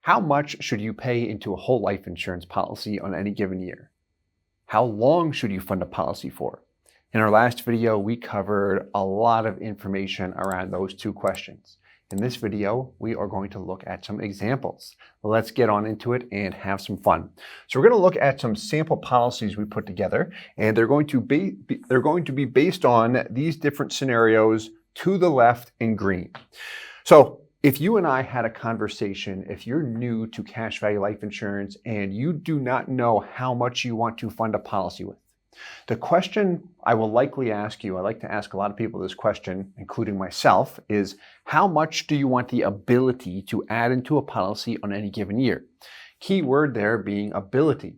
How much should you pay into a whole life insurance policy on any given year? How long should you fund a policy for? In our last video, we covered a lot of information around those two questions. In this video, we are going to look at some examples. Let's get on into it and have some fun. So we're going to look at some sample policies we put together, and they're going to be based on these different scenarios to the left in green. So if you and I had a conversation, if you're new to cash value life insurance and you do not know how much you want to fund a policy with, the question I will likely ask you, I like to ask a lot of people this question, including myself, is how much do you want the ability to add into a policy on any given year? Key word there being ability.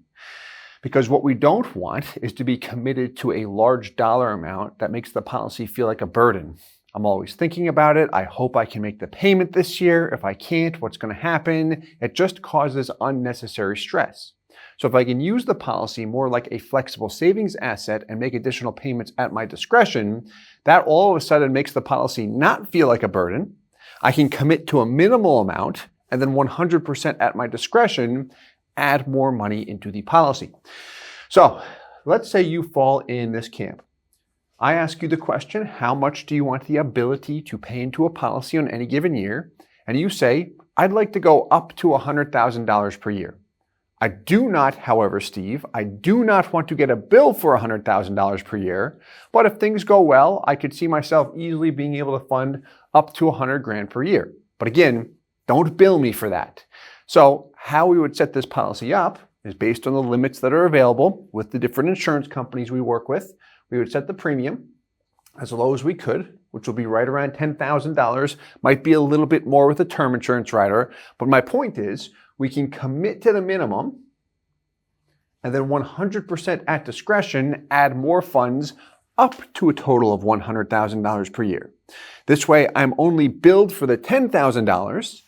Because what we don't want is to be committed to a large dollar amount that makes the policy feel like a burden. I'm always thinking about it. I hope I can make the payment this year. If I can't, what's going to happen? It just causes unnecessary stress. So if I can use the policy more like a flexible savings asset and make additional payments at my discretion, that all of a sudden makes the policy not feel like a burden. I can commit to a minimal amount and then 100% at my discretion, add more money into the policy. So let's say you fall in this camp. I ask you the question, how much do you want the ability to pay into a policy on any given year? And you say, I'd like to go up to $100,000 per year. I do not, however, Steve, I do not want to get a bill for $100,000 per year, but if things go well, I could see myself easily being able to fund up to $100,000 per year. But again, don't bill me for that. So how we would set this policy up is based on the limits that are available with the different insurance companies we work with. We would set the premium as low as we could, which will be right around $10,000. Might be a little bit more with a term insurance rider, but my point is we can commit to the minimum and then 100% at discretion add more funds up to a total of $100,000 per year. This way I'm only billed for the $10,000,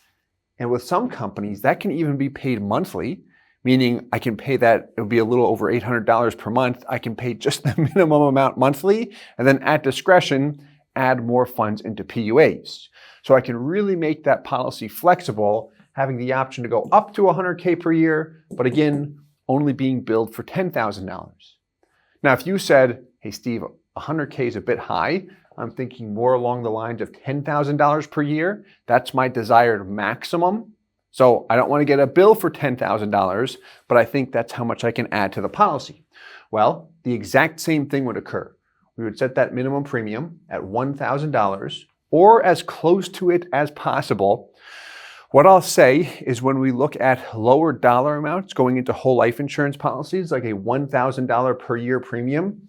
and with some companies that can even be paid monthly, meaning I can pay that, it would be a little over $800 per month. I can pay just the minimum amount monthly, and then at discretion, add more funds into PUAs. So I can really make that policy flexible, having the option to go up to $100K per year, but again, only being billed for $10,000. Now, if you said, hey, Steve, $100K is a bit high, I'm thinking more along the lines of $10,000 per year. That's my desired maximum. So I don't want to get a bill for $10,000, but I think that's how much I can add to the policy. Well, the exact same thing would occur. We would set that minimum premium at $1,000 or as close to it as possible. What I'll say is when we look at lower dollar amounts going into whole life insurance policies, like a $1,000 per year premium,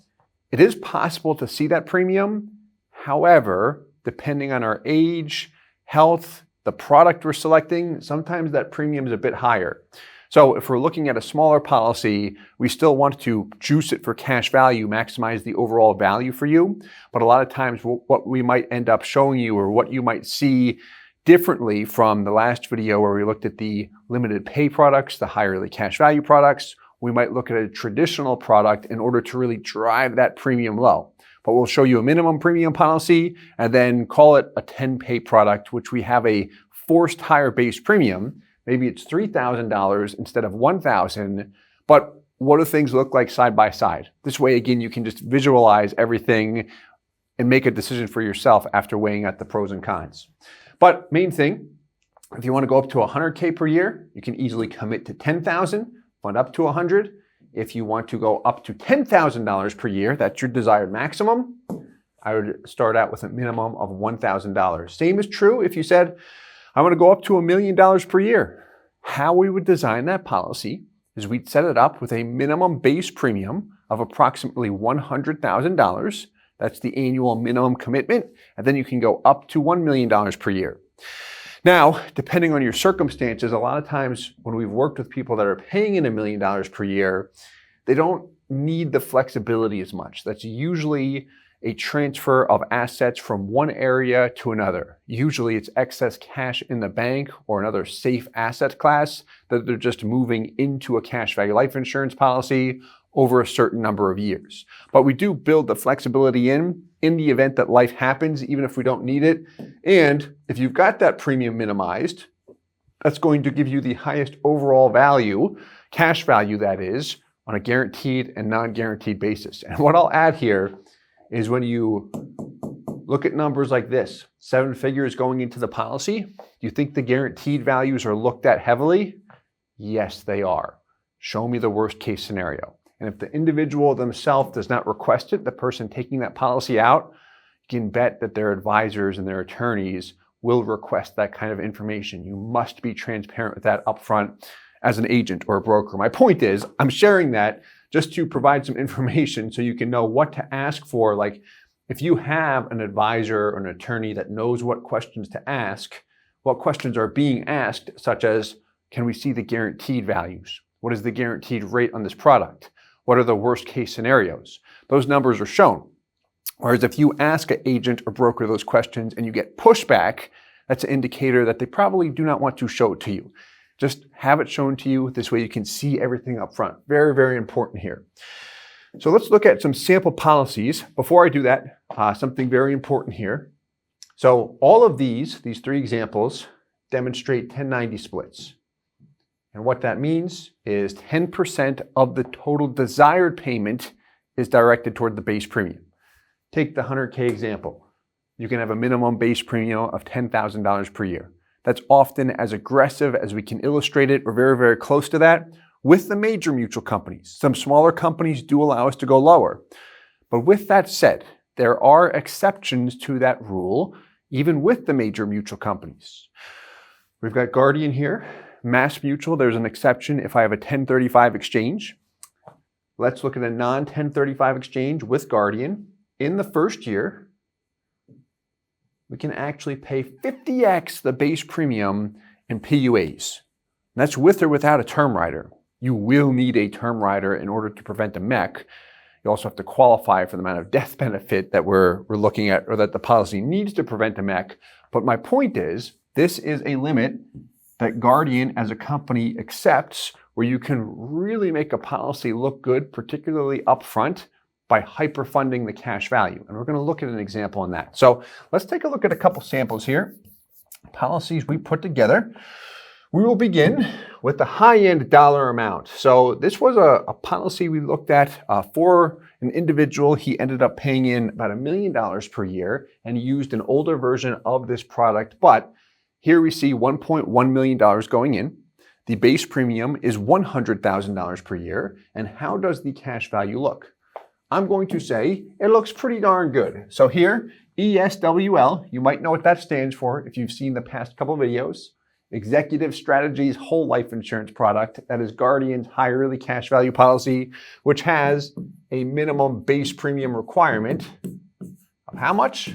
it is possible to see that premium. However, depending on our age, health, the product we're selecting, sometimes that premium is a bit higher. So if we're looking at a smaller policy, we still want to juice it for cash value, maximize the overall value for you. But a lot of times what we might end up showing you or what you might see differently from the last video where we looked at the limited pay products, the high yearly cash value products, we might look at a traditional product in order to really drive that premium low. But we'll show you a minimum premium policy and then call it a 10-pay product, which we have a forced higher base premium. Maybe it's $3,000 instead of $1,000, but what do things look like side by side? This way, again, you can just visualize everything and make a decision for yourself after weighing out the pros and cons. But main thing, if you want to go up to $100K per year, you can easily commit to $10,000, fund up to $100,000. If you want to go up to $10,000 per year, that's your desired maximum, I would start out with a minimum of $1,000. Same is true if you said, I want to go up to $1 million per year. How we would design that policy is we'd set it up with a minimum base premium of approximately $100,000. That's the annual minimum commitment. And then you can go up to $1 million per year. Now, depending on your circumstances, a lot of times when we've worked with people that are paying in $1 million per year, they don't need the flexibility as much. That's usually a transfer of assets from one area to another. Usually it's excess cash in the bank or another safe asset class that they're just moving into a cash value life insurance policy over a certain number of years. But we do build the flexibility in the event that life happens, even if we don't need it. And if you've got that premium minimized, that's going to give you the highest overall value, cash value that is, on a guaranteed and non-guaranteed basis. And what I'll add here is when you look at numbers like this, 7 figures going into the policy, do you think the guaranteed values are looked at heavily? Yes, they are. Show me the worst case scenario. And if the individual themselves does not request it, the person taking that policy out, you can bet that their advisors and their attorneys will request that kind of information. You must be transparent with that upfront as an agent or a broker. My point is, I'm sharing that just to provide some information so you can know what to ask for. Like if you have an advisor or an attorney that knows what questions to ask, what questions are being asked, such as, can we see the guaranteed values? What is the guaranteed rate on this product? What are the worst case scenarios? Those numbers are shown. Whereas if you ask an agent or broker those questions and you get pushback, that's an indicator that they probably do not want to show it to you. Just have it shown to you. This way you can see everything up front. Very, very important here. So let's look at some sample policies. Before I do that, something very important here. So all of these 3 examples demonstrate 1090 splits. And what that means is 10% of the total desired payment is directed toward the base premium. Take the 100K example. You can have a minimum base premium of $10,000 per year. That's often as aggressive as we can illustrate it, or very, very close to that, with the major mutual companies. Some smaller companies do allow us to go lower. But with that said, there are exceptions to that rule, even with the major mutual companies. We've got Guardian here. Mass Mutual, there's an exception if I have a 1035 exchange. Let's look at a non-1035 exchange with Guardian. In the first year, we can actually pay 50x the base premium in PUAs. And that's with or without a term rider. You will need a term rider in order to prevent a MEC. You also have to qualify for the amount of death benefit that we're looking at, or that the policy needs to prevent a MEC. But my point is, this is a limit that Guardian as a company accepts, where you can really make a policy look good, particularly upfront, by hyperfunding the cash value. And we're going to look at an example on that. So let's take a look at a couple samples here. Policies we put together. We will begin with the high-end dollar amount. So this was a policy we looked at for an individual. He ended up paying in about $1 million per year, and he used an older version of this product. But here we see $1.1 million going in. The base premium is $100,000 per year. And how does the cash value look? I'm going to say it looks pretty darn good. So here, ESWL, you might know what that stands for if you've seen the past couple of videos. Executive Strategies whole life insurance product. That is Guardian's high yearly cash value policy, which has a minimum base premium requirement of how much?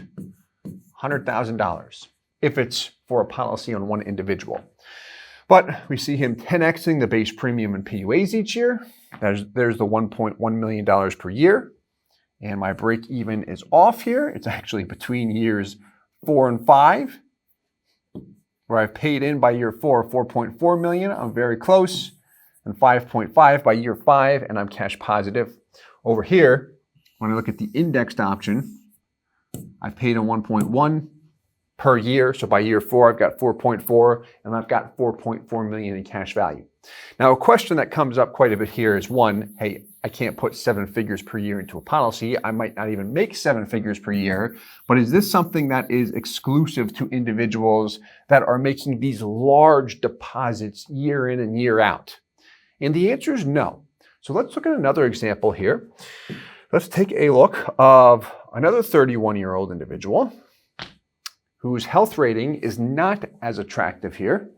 $100,000 if it's for a policy on one individual. But we see him 10xing the base premium in PUAs each year. There's the $1.1 million per year. And my break even is off here. It's actually between years 4 and 5, where I've paid in by year 4, 4.4 million. I'm very close. And 5.5 by year 5, and I'm cash positive. Over here, when I look at the indexed option, I've paid in 1.1 per year. So by year 4, I've got 4.4, and I've got 4.4 million in cash value. Now, a question that comes up quite a bit here is one, hey, I can't put 7 figures per year into a policy. I might not even make 7 figures per year, but is this something that is exclusive to individuals that are making these large deposits year in and year out? And the answer is no. So let's look at another example here. Let's take a look of another 31-year-old individual whose health rating is not as attractive here.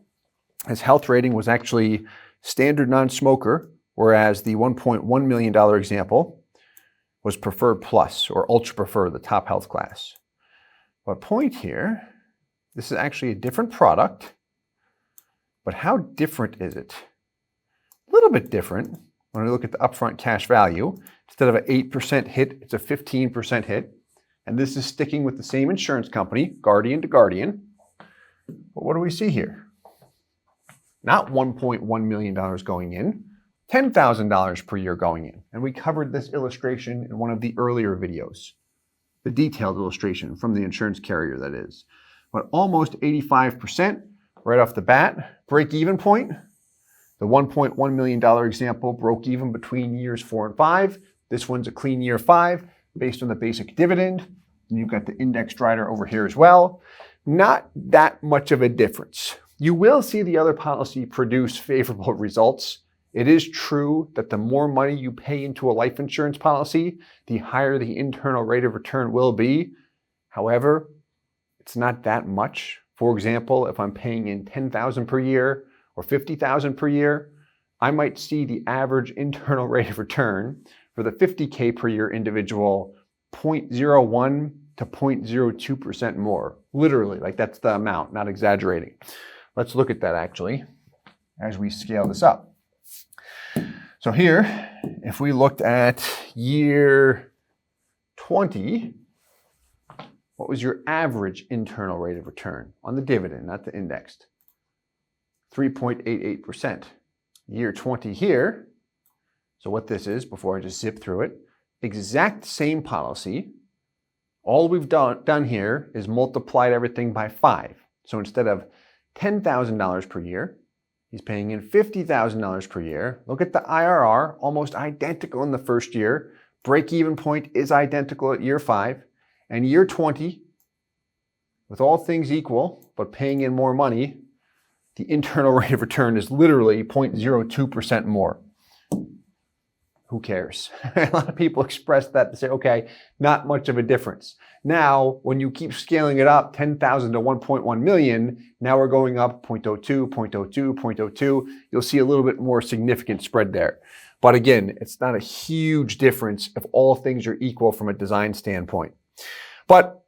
His health rating was actually standard non-smoker, whereas the $1.1 million example was preferred plus, or ultra preferred, the top health class. But point here, this is actually a different product, but how different is it? A little bit different when we look at the upfront cash value. Instead of an 8% hit, it's a 15% hit. And this is sticking with the same insurance company, Guardian to Guardian. But what do we see here? Not $1.1 million going in, $10,000 per year going in. And we covered this illustration in one of the earlier videos, the detailed illustration from the insurance carrier, that is. But almost 85% right off the bat. break-even point, the $1.1 million example broke even between years 4 and 5. This one's a clean year 5 based on the basic dividend. And you've got the index rider over here as well. Not that much of a difference. You will see the other policy produce favorable results. It is true that the more money you pay into a life insurance policy, the higher the internal rate of return will be. However, it's not that much. For example, if I'm paying in $10,000 per year or $50,000 per year, I might see the average internal rate of return for the $50K per year individual 0.01 to 0.02% more. Literally, like that's the amount, not exaggerating. Let's look at that actually as we scale this up. So here, if we looked at year 20, what was your average internal rate of return on the dividend, not the indexed? 3.88%. Year 20 here, so what this is, before I just zip through it, exact same policy. All we've done here is multiplied everything by 5. So instead of $10,000 per year, he's paying in $50,000 per year. Look at the IRR, almost identical in the first year. Break-even point is identical at year 5. And year 20, with all things equal, but paying in more money, the internal rate of return is literally 0.02% more. Who cares? A lot of people express that to say, okay, not much of a difference. Now, when you keep scaling it up, 10,000 to 1.1 million, now we're going up 0.02, 0.02, 0.02. You'll see a little bit more significant spread there. But again, it's not a huge difference if all things are equal from a design standpoint. But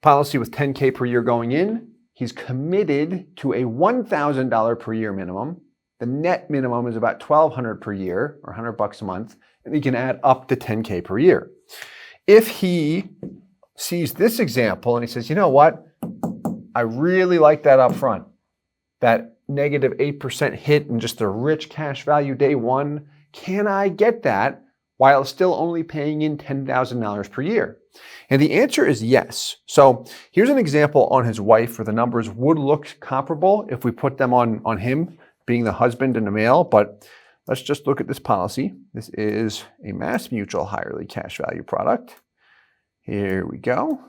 policy with 10K per year going in, he's committed to a $1,000 per year minimum. The net minimum is about $1,200 per year or $100 a month, and he can add up to 10K per year. If he sees this example and he says, you know what, I really like that up front, that negative 8% hit and just a rich cash value day one, can I get that while still only paying in $10,000 per year? And the answer is yes. So here's an example on his wife where the numbers would look comparable if we put them on him, being the husband and the male, but let's just look at this policy. This is a Mass Mutual high yearly cash value product. Here we go.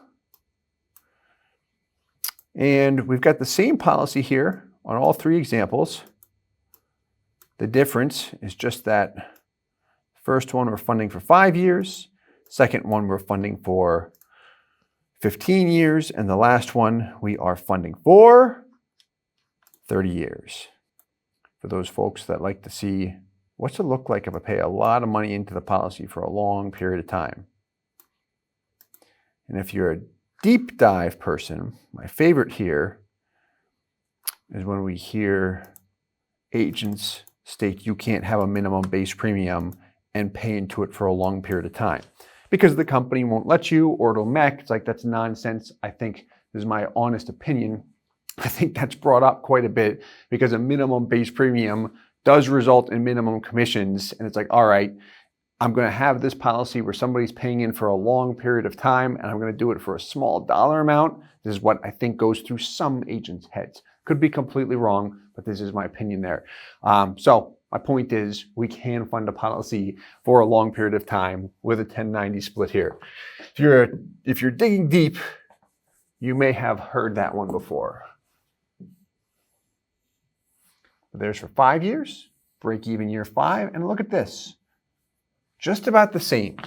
And we've got the same policy here on all 3 examples. The difference is just that first one we're funding for 5 years, second one we're funding for 15 years, and the last one we are funding for 30 years. For those folks that like to see what's it look like if I pay a lot of money into the policy for a long period of time. And if you're a deep dive person, my favorite here is when we hear agents state you can't have a minimum base premium and pay into it for a long period of time because the company won't let you or it'll mech. It's like, that's nonsense. I think this is my honest opinion. I think that's brought up quite a bit because a minimum base premium does result in minimum commissions. And it's like, all right, I'm going to have this policy where somebody's paying in for a long period of time and I'm going to do it for a small dollar amount. This is what I think goes through some agents' heads. Could be completely wrong, but this is my opinion there. So my point is we can fund a policy for a long period of time with a 1090 split here. If you're digging deep, you may have heard that one before. There's for 5 years, break even year 5, and look at this. Just about the same.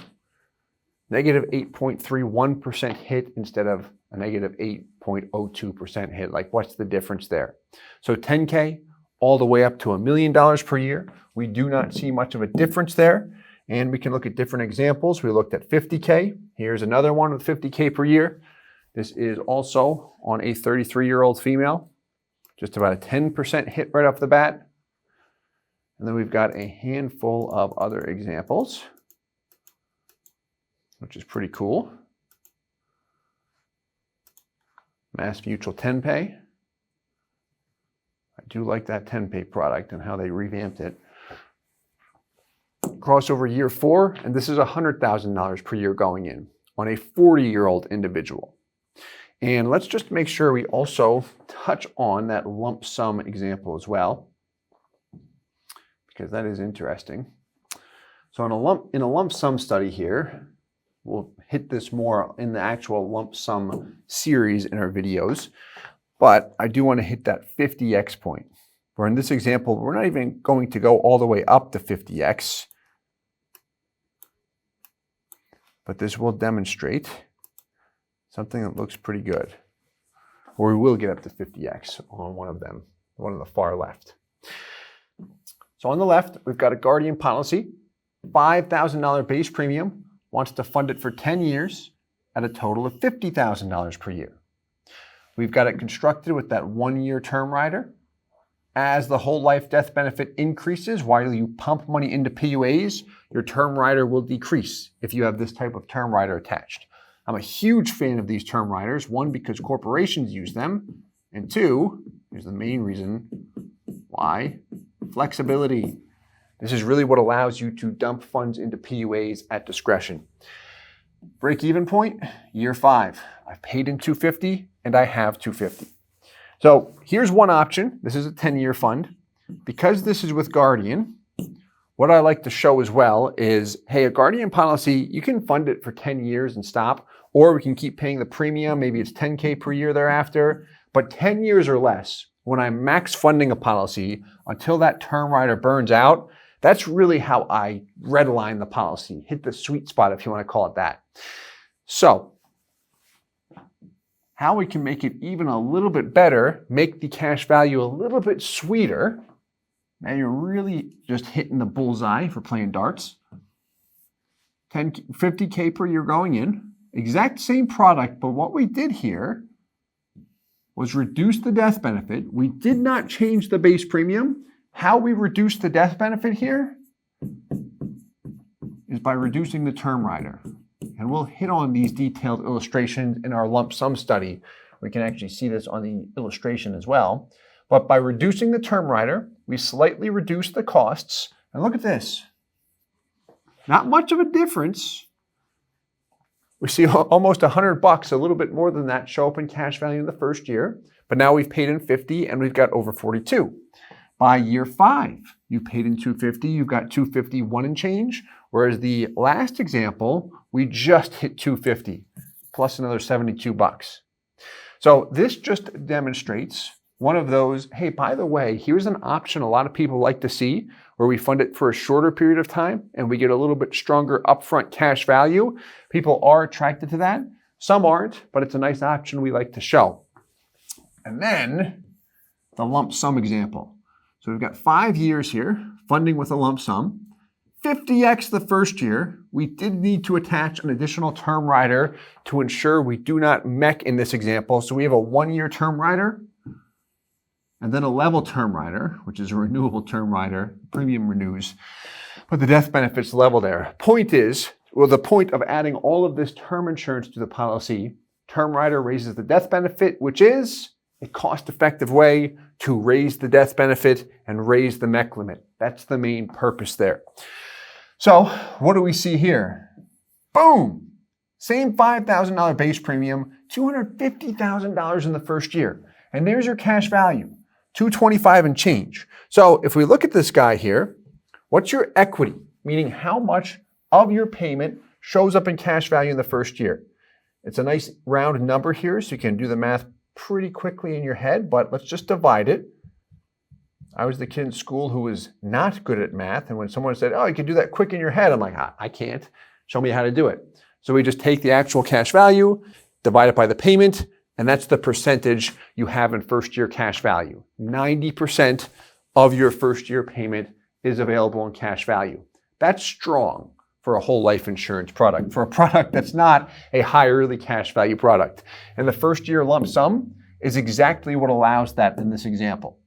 Negative 8.31% hit instead of a negative 8.02% hit. Like, what's the difference there? So 10K all the way up to $1 million per year. We do not see much of a difference there. And we can look at different examples. We looked at 50K. Here's another one with 50K per year. This is also on a 33-year-old female. Just about a 10% hit right off the bat. And then we've got a handful of other examples, which is pretty cool. Mass Mutual 10-Pay. I do like that 10-Pay product and how they revamped it. Crossover year 4, and this is $100,000 per year going in on a 40-year-old individual. And let's just make sure we also touch on that lump sum example as well, because that is interesting. So in a lump sum study here, we'll hit this more in the actual lump sum series in our videos, but I do want to hit that 50x point, where in this example, we're not even going to go all the way up to 50x, but this will demonstrate something that looks pretty good. Or we will get up to 50x on one of them, one on the far left. So on the left, we've got a Guardian policy, $5,000 base premium, wants to fund it for 10 years at a total of $50,000 per year. We've got it constructed with that 1-year term rider. As the whole life death benefit increases while you pump money into PUAs, your term rider will decrease if you have this type of term rider attached. I'm a huge fan of these term riders, one, because corporations use them, and two, here's the main reason why, flexibility. This is really what allows you to dump funds into PUAs at discretion. Break-even point, year 5. I've paid in $250 and I have $250. So here's one option. This is a 10-year fund. Because this is with Guardian, what I like to show as well is, hey, a Guardian policy, you can fund it for 10 years and stop, or we can keep paying the premium. Maybe it's $10K per year thereafter, but 10 years or less, when I'm max funding a policy until that term rider burns out, that's really how I redline the policy, hit the sweet spot if you want to call it that. So how we can make it even a little bit better, make the cash value a little bit sweeter. Now you're really just hitting the bullseye for playing darts. 50K per year going in, exact same product, but what we did here was reduce the death benefit. We did not change the base premium. How we reduce the death benefit here is by reducing the term rider. And we'll hit on these detailed illustrations in our lump sum study. We can actually see this on the illustration as well. But by reducing the term rider, we slightly reduce the costs. And look at this. Not much of a difference. We see almost $100, a little bit more than that, show up in cash value in the first year. But now we've paid in 50 and we've got over 42. By year 5, you paid in 250, you've got 251 and change. Whereas the last example, we just hit 250 plus another $72. So this just demonstrates one of those, hey, by the way, here's an option a lot of people like to see where we fund it for a shorter period of time and we get a little bit stronger upfront cash value. People are attracted to that. Some aren't, but it's a nice option we like to show. And then the lump sum example. So we've got 5 years here, funding with a lump sum. 50x the first year. We did need to attach an additional term rider to ensure we do not mech in this example. So we have a 1-year term rider and then a level term rider, which is a renewable term rider. Premium renews, but the death benefit's level there. Point is, well, the point of adding all of this term insurance to the policy, term rider raises the death benefit, which is a cost-effective way to raise the death benefit and raise the mech limit. That's the main purpose there. So what do we see here? Boom! Same $5,000 base premium, $250,000 in the first year. And there's your cash value, $225 and change. So if we look at this guy here, what's your equity? Meaning how much of your payment shows up in cash value in the first year. It's a nice round number here, so you can do the math pretty quickly in your head, but let's just divide it. I was the kid in school who was not good at math, and when someone said, oh, you can do that quick in your head, I'm like, I can't. Show me how to do it. So we just take the actual cash value, divide it by the payment, and that's the percentage you have in first year cash value. 90% of your first year payment is available in cash value. That's strong for a whole life insurance product, for a product that's not a high early cash value product. And the first year lump sum is exactly what allows that in this example.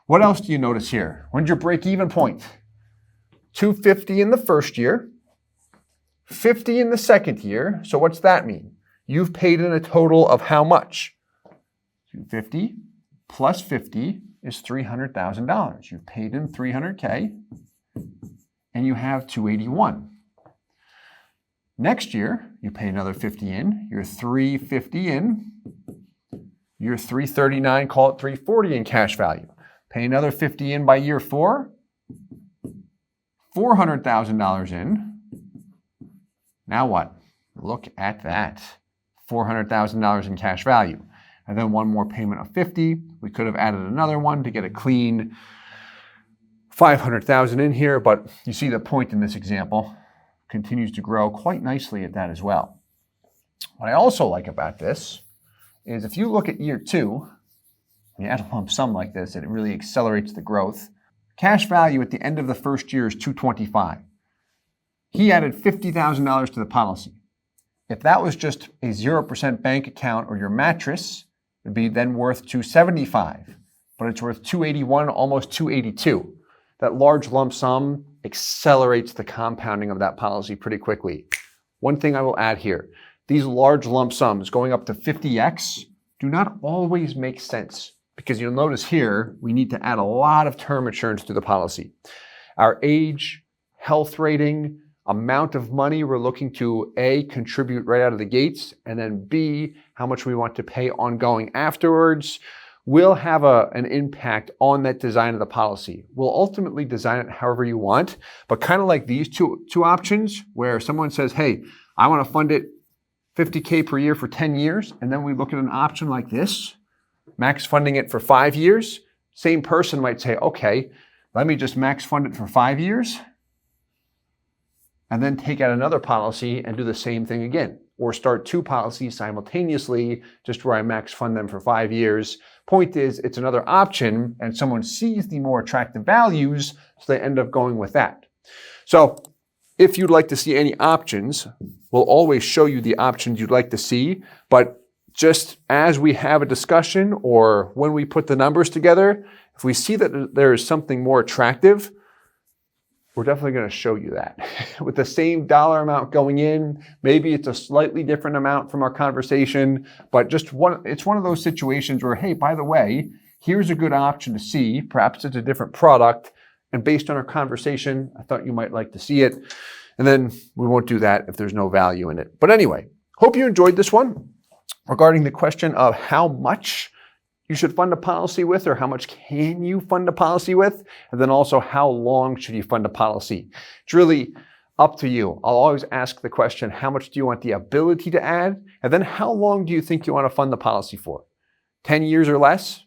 What else do you notice here? When's your break-even point? $250 in the first year, $50 in the second year. So what's that mean? You've paid in a total of how much? $250 plus 50 is $300,000. You've paid in $300K and you have $281. Next year, you pay another 50 in, you're $350 in, Year 339, call it 340 in cash value. Pay another 50 in by year 4, $400,000 in. Now what? Look at that. $400,000 in cash value. And then one more payment of 50. We could have added another one to get a clean 500,000 in here, but you see the point in this example. Continues to grow quite nicely at that as well. What I also like about this is if you look at year 2, and you add a lump sum like this, it really accelerates the growth. Cash value at the end of the first year is $225,000. He added $50,000 to the policy. If that was just a 0% bank account or your mattress, it would be then worth $275,000, but it's worth $281,000, almost $282,000. That large lump sum accelerates the compounding of that policy pretty quickly. One thing I will add here, these large lump sums going up to 50x do not always make sense because you'll notice here, we need to add a lot of term insurance to the policy. Our age, health rating, amount of money we're looking to A, contribute right out of the gates, and then B, how much we want to pay ongoing afterwards, will have an impact on that design of the policy. We'll ultimately design it however you want, but kind of like these two options where someone says, hey, I want to fund it $50K per year for 10 years, and then we look at an option like this, max funding it for 5 years, same person might say, okay, let me just max fund it for 5 years, and then take out another policy and do the same thing again. Or start 2 policies simultaneously, just where I max fund them for 5 years. Point is, it's another option, and someone sees the more attractive values, so they end up going with that. So if you'd like to see any options, we'll always show you the options you'd like to see, but just as we have a discussion or when we put the numbers together, if we see that there is something more attractive, we're definitely going to show you that. With the same dollar amount going in, maybe it's a slightly different amount from our conversation, but it's one of those situations where, hey, by the way, here's a good option to see. Perhaps it's a different product, and based on our conversation, I thought you might like to see it. And then we won't do that if there's no value in it. But anyway, hope you enjoyed this one regarding the question of how much you should fund a policy with, or how much can you fund a policy with? And then also, how long should you fund a policy? It's really up to you. I'll always ask the question, how much do you want the ability to add? And then how long do you think you want to fund the policy for? 10 years or less?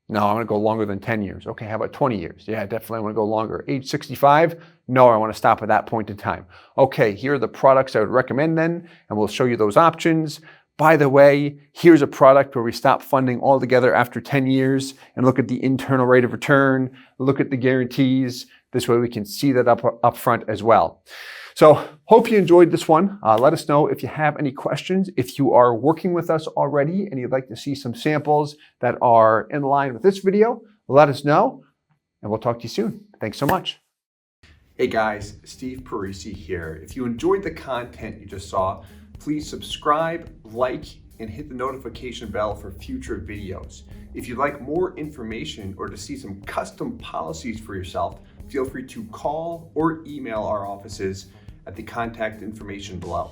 No, I want to go longer than 10 years. Okay, how about 20 years? Yeah, definitely I want to go longer. Age 65? No, I want to stop at that point in time. Okay, here are the products I would recommend then, and we'll show you those options. By the way, here's a product where we stop funding altogether after 10 years and look at the internal rate of return, look at the guarantees. This way we can see that up front as well. So hope you enjoyed this one. Let us know if you have any questions. If you are working with us already and you'd like to see some samples that are in line with this video, let us know and we'll talk to you soon. Thanks so much. Hey guys, Steve Parisi here. If you enjoyed the content you just saw, please subscribe, like, and hit the notification bell for future videos. If you'd like more information or to see some custom policies for yourself, feel free to call or email our offices at the contact information below.